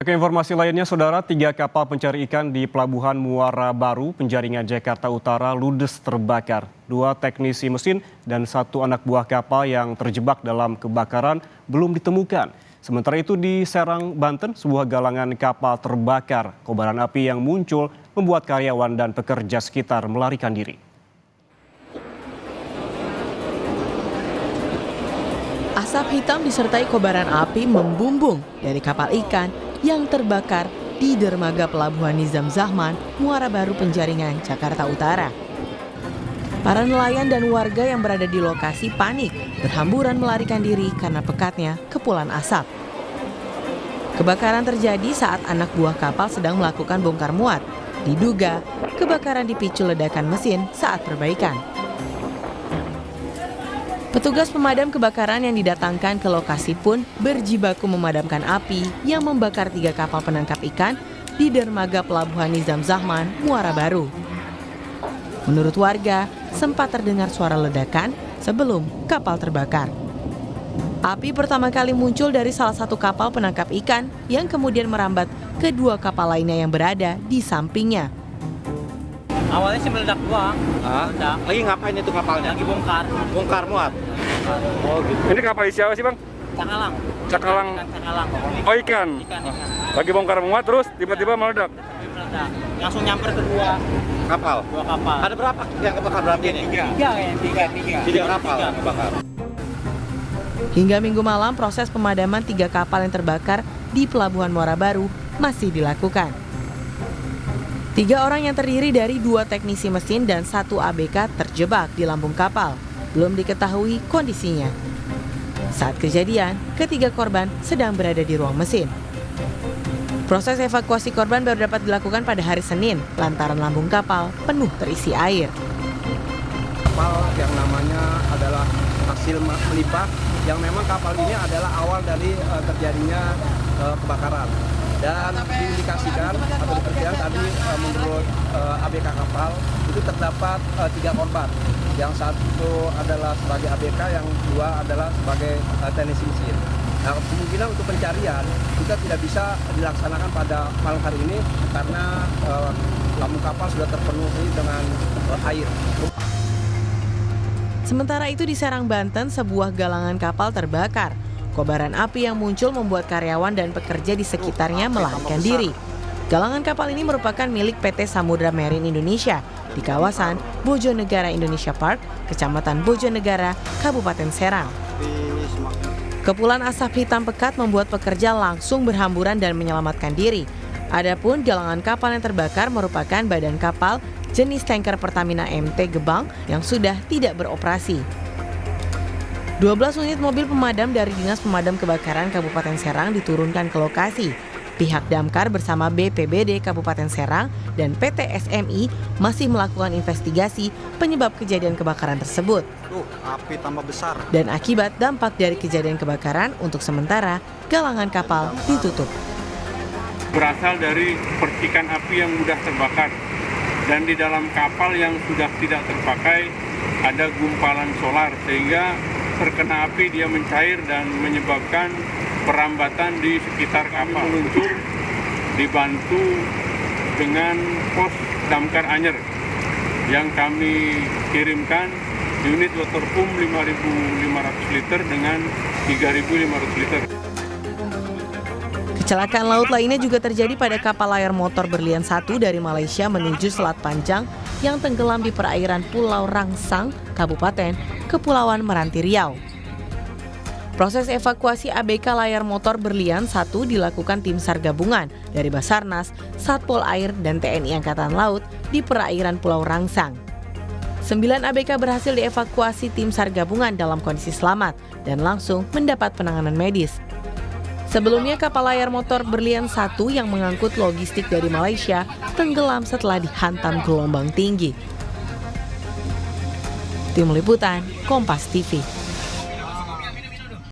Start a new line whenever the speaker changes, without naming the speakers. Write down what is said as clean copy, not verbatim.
Ke informasi lainnya, Saudara, 3 kapal pencari ikan di Pelabuhan Muara Baru, Penjaringan, Jakarta Utara ludes terbakar. 2 teknisi mesin dan 1 anak buah kapal yang terjebak dalam kebakaran belum ditemukan. Sementara itu di Serang, Banten, sebuah galangan kapal terbakar. Kobaran api yang muncul membuat karyawan dan pekerja sekitar melarikan diri.
Asap hitam disertai kobaran api membumbung dari kapal ikan yang terbakar di dermaga Pelabuhan Nizam Zahman, Muara Baru, Penjaringan, Jakarta Utara. Para nelayan dan warga yang berada di lokasi panik, berhamburan melarikan diri karena pekatnya kepulan asap. Kebakaran terjadi saat anak buah kapal sedang melakukan bongkar muat. Diduga kebakaran dipicu ledakan mesin saat perbaikan. Petugas pemadam kebakaran yang didatangkan ke lokasi pun berjibaku memadamkan api yang membakar 3 kapal penangkap ikan di dermaga Pelabuhan Nizam Zahman, Muara Baru. Menurut warga, sempat terdengar suara ledakan sebelum kapal terbakar. Api pertama kali muncul dari salah satu kapal penangkap ikan yang kemudian merambat ke 2 kapal lainnya yang berada di sampingnya.
Awalnya sih meledak doang. Meledak.
Lagi ngapain itu kapalnya?
Lagi bongkar.
Bongkar muat? Oh gitu.
Ini kapal isi apa sih, Bang?
Cakalang.
Cakalang.
Ikan cakalang.
Oh, ikan.
Ikan.
Lagi bongkar muat terus tiba-tiba meledak.
Meledak. Langsung nyamper ke 2
Kapal?
kapal.
Ada berapa yang kebakar berarti ini?
3 kayaknya.
3 kapal yang kebakar.
Hingga Minggu malam, proses pemadaman 3 kapal yang terbakar di Pelabuhan Muara Baru masih dilakukan. 3 orang yang terdiri dari 2 teknisi mesin dan 1 ABK terjebak di lambung kapal. Belum diketahui kondisinya. Saat kejadian, ketiga korban sedang berada di ruang mesin. Proses evakuasi korban baru dapat dilakukan pada hari Senin lantaran lambung kapal penuh terisi air.
Kapal yang namanya adalah hasil melimpah, yang memang kapal ini adalah awal dari terjadinya kebakaran. Dan diindikasikan atau diperkirakan tadi menurut ABK kapal itu terdapat 3 korban. Yang 1 adalah sebagai ABK, yang 2 adalah sebagai teknisi mesin. Nah, kemungkinan untuk pencarian juga tidak bisa dilaksanakan pada malam hari ini karena lambung kapal sudah terpenuhi dengan air.
Sementara itu di Serang, Banten, sebuah galangan kapal terbakar. Kobaran api yang muncul membuat karyawan dan pekerja di sekitarnya melarikan diri. Galangan kapal ini merupakan milik PT Samudra Marine Indonesia di kawasan Bojonegara Indonesia Park, Kecamatan Bojonegara, Kabupaten Serang. Kepulan asap hitam pekat membuat pekerja langsung berhamburan dan menyelamatkan diri. Adapun galangan kapal yang terbakar merupakan badan kapal jenis tanker Pertamina MT Gebang yang sudah tidak beroperasi. 12 unit mobil pemadam dari Dinas Pemadam Kebakaran Kabupaten Serang diturunkan ke lokasi. Pihak Damkar bersama BPBD Kabupaten Serang dan PT SMI masih melakukan investigasi penyebab kejadian kebakaran tersebut.
Api tambah besar.
Dan akibat dampak dari kejadian kebakaran, untuk sementara galangan kapal ditutup.
Berasal dari percikan api yang mudah terbakar. Dan di dalam kapal yang sudah tidak terpakai ada gumpalan solar sehingga terkena api dia mencair dan menyebabkan perambatan di sekitar kapal. Meluncur dibantu dengan pos damkar Anyer yang kami kirimkan unit water pump 5.500 liter dengan 3.500 liter.
Kecelakaan laut lainnya juga terjadi pada kapal layar motor Berlian 1 dari Malaysia menuju Selat Panjang yang tenggelam di perairan Pulau Rangsang, Kabupaten Kepulauan Meranti Riau. Proses evakuasi ABK layar motor Berlian 1 dilakukan tim SAR gabungan dari Basarnas, Satpol Air, dan TNI Angkatan Laut di perairan Pulau Rangsang. 9 ABK berhasil dievakuasi tim SAR gabungan dalam kondisi selamat dan langsung mendapat penanganan medis. Sebelumnya kapal layar motor Berlian 1 yang mengangkut logistik dari Malaysia tenggelam setelah dihantam gelombang tinggi. Tim Liputan, Kompas TV.